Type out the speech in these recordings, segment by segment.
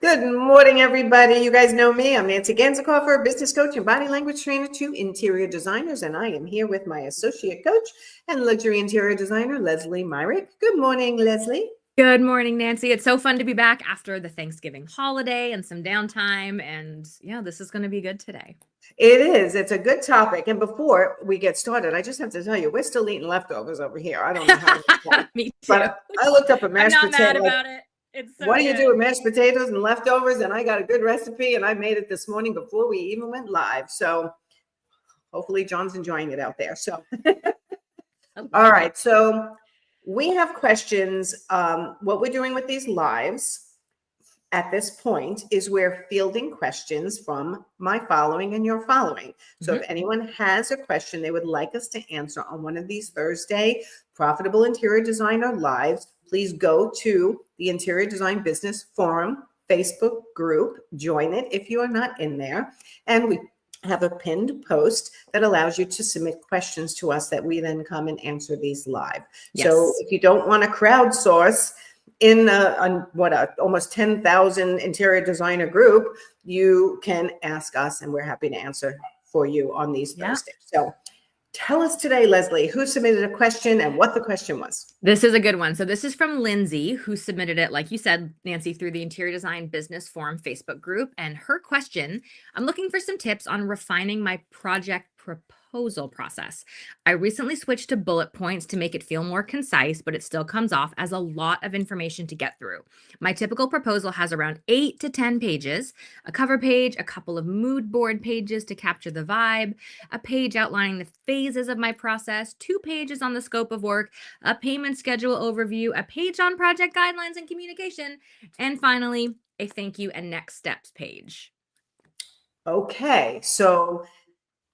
Good morning, everybody. You guys know me. I'm Nancy Ganzikoffer, business coach and body language trainer to interior designers, and I am here with my associate coach and luxury interior designer, Lesley Myrick. Good morning, Lesley. Good morning, Nancy. It's so fun to be back after the Thanksgiving holiday and some downtime. And yeah, this is going to be good today. It is. It's a good topic. And before we get started, I just have to tell you, we're still eating leftovers over here. I don't know how to Me too. but I looked up a mashed I'm not potato. mad about it. It's so What do you good. do with mashed potatoes and leftovers? And I got a good recipe, and I made it this morning before we even went live. So hopefully John's enjoying it out there. So, all right. So we have questions. What we're doing with these lives at this point is we're fielding questions from my following and your following. So if anyone has a question they would like us to answer on one of these Thursday Profitable Interior Designer Lives, please go to the Interior Design Business Forum Facebook group. Join it if you are not in there. And we have a pinned post that allows you to submit questions to us that we then come and answer these live. Yes. So if you don't want to crowdsource in almost 10,000 interior designer group, you can ask us and we're happy to answer for you on these Thursdays. So tell us today, Lesley, who submitted a question and what the question was. This is a good one. So this is from Lindsay, who submitted it, like you said, Nancy, through the Interior Design Business Forum Facebook group. And her question, I'm looking for some tips on refining my project proposal process. I recently switched to bullet points to make it feel more concise, but it still comes off as a lot of information to get through. My typical proposal has around 8 to 10 pages, a cover page, a couple of mood board pages to capture the vibe, a page outlining the phases of my process, 2 pages on the scope of work, a payment schedule overview, a page on project guidelines and communication, and finally, a thank you and next steps page. Okay, so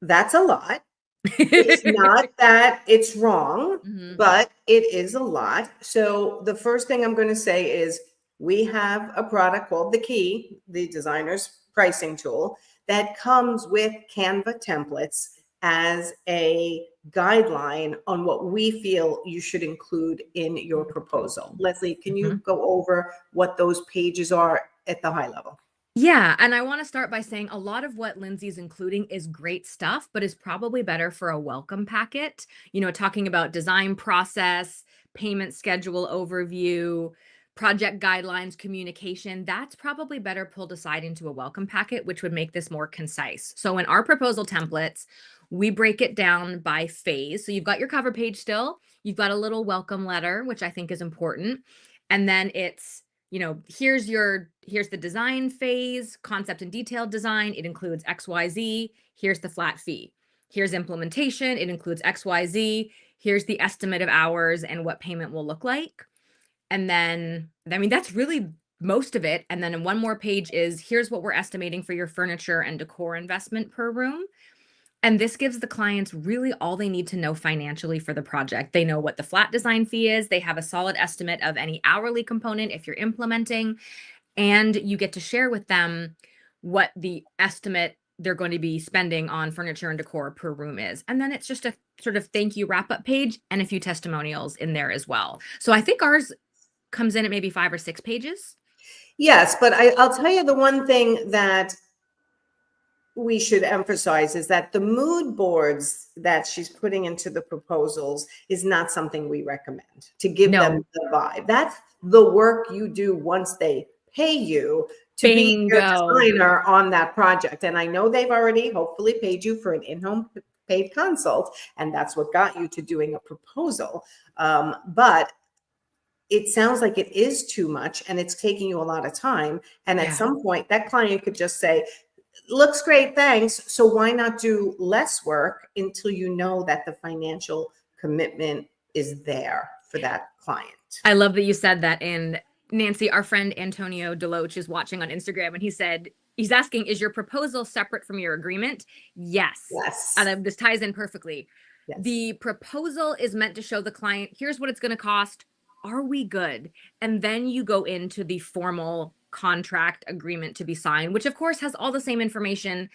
that's a lot. It's not that it's wrong, but it is a lot. So the first thing I'm going to say is we have a product called The Key, the designer's pricing tool, that comes with Canva templates as a guideline on what we feel you should include in your proposal. Lesley, can you go over what those pages are at the high level? Yeah, and I want to start by saying a lot of what Lindsay's including is great stuff, but is probably better for a welcome packet. You know, talking about design process, payment schedule overview, project guidelines, communication, that's probably better pulled aside into a welcome packet, which would make this more concise. So in our proposal templates, we break it down by phase. So you've got your cover page still, you've got a little welcome letter, which I think is important. And then it's, you know, here's the design phase, concept and detailed design. It includes XYZ. Here's the flat fee. Here's implementation. It includes XYZ. Here's the estimate of hours and what payment will look like. And then, I mean, that's really most of it. And then in one more page is here's what we're estimating for your furniture and decor investment per room. And this gives the clients really all they need to know financially for the project. They know what the flat design fee is. They have a solid estimate of any hourly component if you're implementing, and you get to share with them what the estimate they're going to be spending on furniture and decor per room is. And then it's just a sort of thank you wrap up page and a few testimonials in there as well. So I think ours comes in at maybe 5 or 6 pages. Yes, but I'll tell you the one thing that we should emphasize is that the mood boards that she's putting into the proposals is not something we recommend to give them the vibe. That's the work you do once they pay you to be your designer on that project. And I know they've already hopefully paid you for an in-home paid consult, and that's what got you to doing a proposal. But it sounds like it is too much and it's taking you a lot of time. And at some point that client could just say, looks great, thanks. So why not do less work until you know that the financial commitment is there for that client? I love that you said that. And Nancy, our friend Antonio Deloach is watching on Instagram, and he said, he's asking, is your proposal separate from your agreement? Yes. And this ties in perfectly. Yes. The proposal is meant to show the client, here's what it's going to cost. Are we good? And then you go into the formal contract agreement to be signed, which of course has all the same information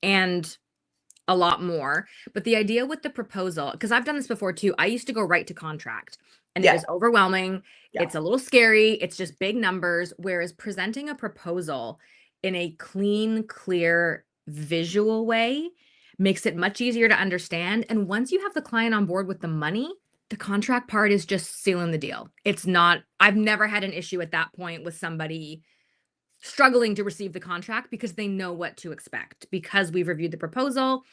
and a lot more. But the idea with the proposal, because I've done this before too, I used to go right to contract. and Yeah. it is overwhelming. Yeah. It's a little scary. It's just big numbers. Whereas presenting a proposal in a clean, clear, visual way makes it much easier to understand. And once you have the client on board with the money, the contract part is just sealing the deal. It's not, I've never had an issue at that point with somebody struggling to receive the contract because they know what to expect, because we've reviewed the proposal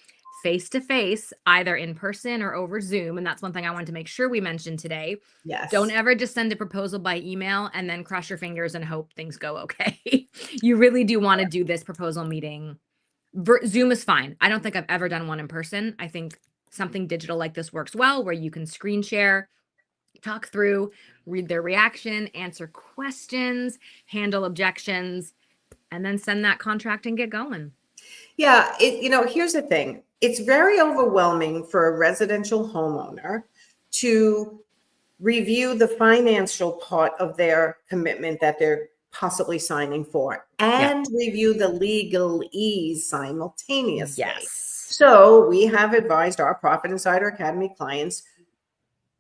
face to face, either in person or over Zoom. And that's one thing I wanted to make sure we mentioned today. Yes. Don't ever just send a proposal by email and then cross your fingers and hope things go okay. You really do want to do this proposal meeting. Zoom is fine. I don't think I've ever done one in person. I think something digital like this works well, where you can screen share, talk through, read their reaction, answer questions, handle objections, and then send that contract and get going. Yeah, here's the thing. It's very overwhelming for a residential homeowner to review the financial part of their commitment that they're possibly signing for and review the legalese simultaneously. Yes. So we have advised our Profit Insider Academy clients,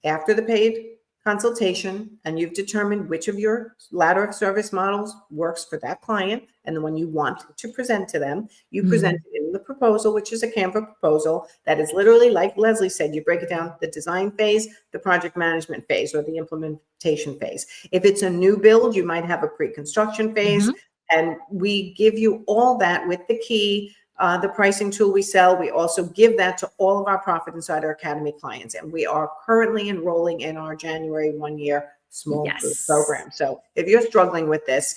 after the paid consultation, and you've determined which of your ladder of service models works for that client and the one you want to present to them, you present it in the proposal, which is a Canva proposal that is literally, like Lesley said, you break it down: the design phase, the project management phase, or the implementation phase. If it's a new build, you might have a pre-construction phase, and we give you all that with the key. The pricing tool we sell, we also give that to all of our Profit Insider Academy clients. And we are currently enrolling in our January 1-year small group program. So if you're struggling with this,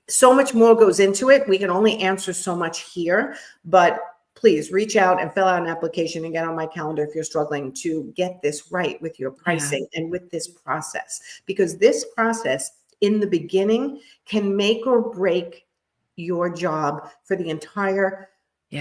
so much more goes into it. We can only answer so much here, but please reach out and fill out an application and get on my calendar if you're struggling to get this right with your pricing and with this process, because this process in the beginning can make or break your job for the entire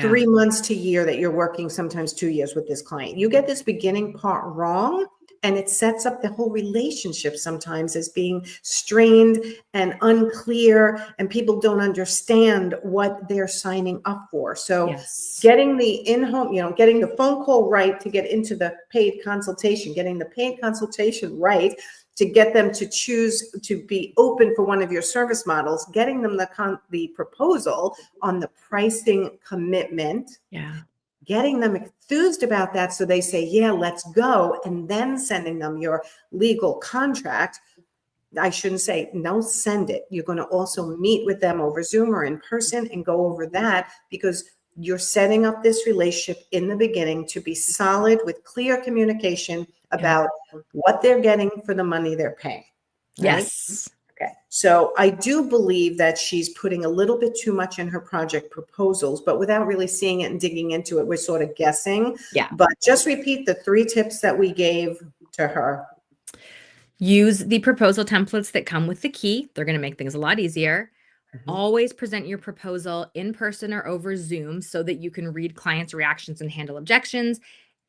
3 months to year that you're working, sometimes 2 years with this client. You get this beginning part wrong, and it sets up the whole relationship sometimes as being strained and unclear, and people don't understand what they're signing up for. So getting the in-home, getting the phone call right to get into the paid consultation, getting the paid consultation right to get them to choose to be open for one of your service models, getting them the proposal on the pricing commitment, getting them enthused about that so they say, yeah, let's go, and then sending them your legal contract. I shouldn't say, no, send it. You're going to also meet with them over Zoom or in person and go over that, because you're setting up this relationship in the beginning to be solid with clear communication about what they're getting for the money they're paying. Right? Yes. Okay. So I do believe that she's putting a little bit too much in her project proposals, but without really seeing it and digging into it, we're sort of guessing. But just repeat the 3 tips that we gave to her. Use the proposal templates that come with the key. They're going to make things a lot easier. Always present your proposal in person or over Zoom so that you can read clients' reactions and handle objections.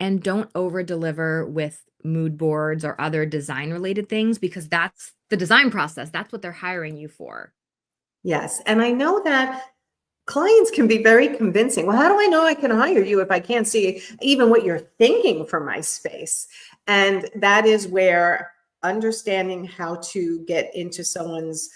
And don't over deliver with mood boards or other design related things, because that's the design process. That's what they're hiring you for. Yes. And I know that clients can be very convincing. Well, how do I know I can hire you if I can't see even what you're thinking for my space? And that is where understanding how to get into someone's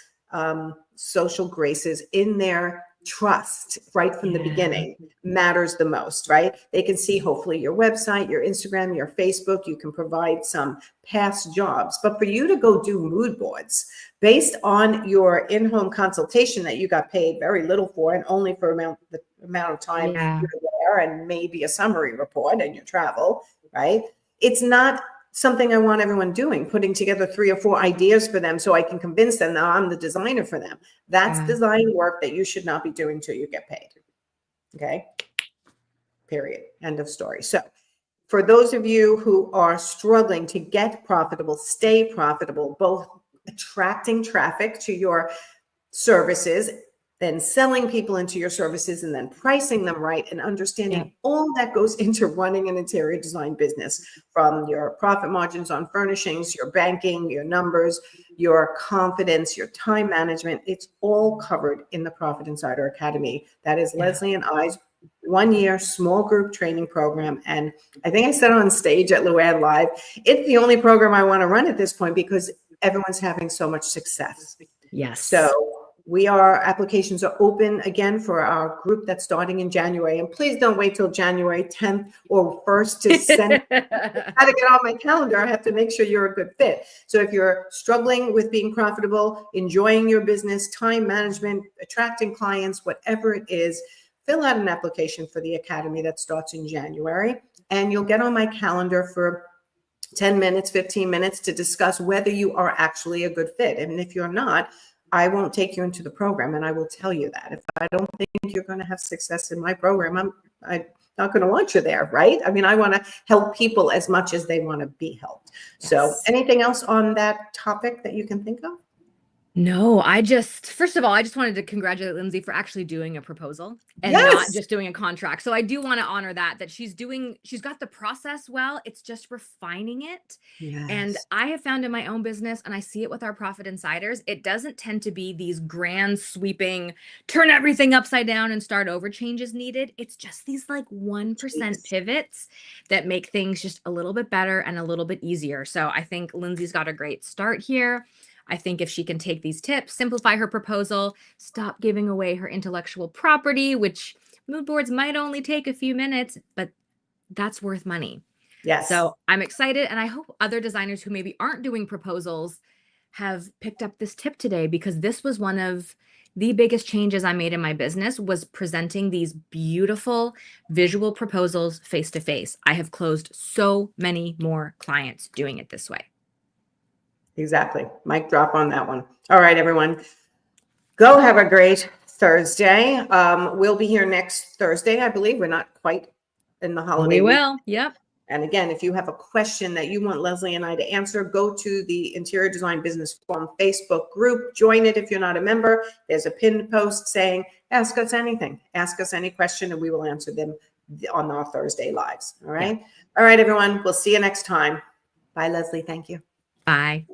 social graces in their trust right from the beginning matters the most, right? They can see hopefully your website, your Instagram, your Facebook. You can provide some past jobs, but for you to go do mood boards based on your in-home consultation that you got paid very little for, and only for the amount of time you're there, and maybe a summary report and your travel, right? It's not something I want everyone doing, putting together 3 or 4 ideas for them so I can convince them that I'm the designer for them. That's design work that you should not be doing till you get paid. Okay. Period. End of story. So for those of you who are struggling to get profitable, stay profitable, both attracting traffic to your services, then selling people into your services, and then pricing them right, and understanding all that goes into running an interior design business, from your profit margins on furnishings, your banking, your numbers, your confidence, your time management. It's all covered in the Profit Insider Academy. That is Lesley and I's 1-year small group training program. And I think I said on stage at Luann Live, it's the only program I want to run at this point because everyone's having so much success. Yes. So applications are open again for our group that's starting in January. And please don't wait till January 10th or 1st to send. How to get on my calendar. I have to make sure you're a good fit. So if you're struggling with being profitable, enjoying your business, time management, attracting clients, whatever it is, fill out an application for the academy that starts in January, and you'll get on my calendar for 10 minutes, 15 minutes to discuss whether you are actually a good fit. And if you're not, I won't take you into the program, and I will tell you that. If I don't think you're going to have success in my program, I'm not going to want you there, right? I mean, I want to help people as much as they want to be helped. Yes. So anything else on that topic that you can think of? No, first of all, I just wanted to congratulate Lindsay for actually doing a proposal and Yes. not just doing a contract. So I do want to honor that she's got the process well. It's just refining it. Yes. And I have found in my own business, and I see it with our Profit Insiders, it doesn't tend to be these grand sweeping, turn everything upside down and start over changes needed. It's just these like 1% pivots that make things just a little bit better and a little bit easier. So I think Lindsay's got a great start here. I think if she can take these tips, simplify her proposal, stop giving away her intellectual property, which mood boards might only take a few minutes, but that's worth money. Yes. So I'm excited. And I hope other designers who maybe aren't doing proposals have picked up this tip today, because this was one of the biggest changes I made in my business, was presenting these beautiful visual proposals face to face. I have closed so many more clients doing it this way. Exactly. Mic drop on that one. All right, everyone. Go have a great Thursday. We'll be here next Thursday, I believe. We're not quite in the holiday We week. will. Yep. And again, if you have a question that you want Lesley and I to answer, go to the Interior Design Business Forum Facebook group. Join it if you're not a member. There's a pinned post saying, ask us anything. Ask us any question, and we will answer them on our Thursday lives. All right. Yeah. All right, everyone. We'll see you next time. Bye, Lesley. Thank you. Bye.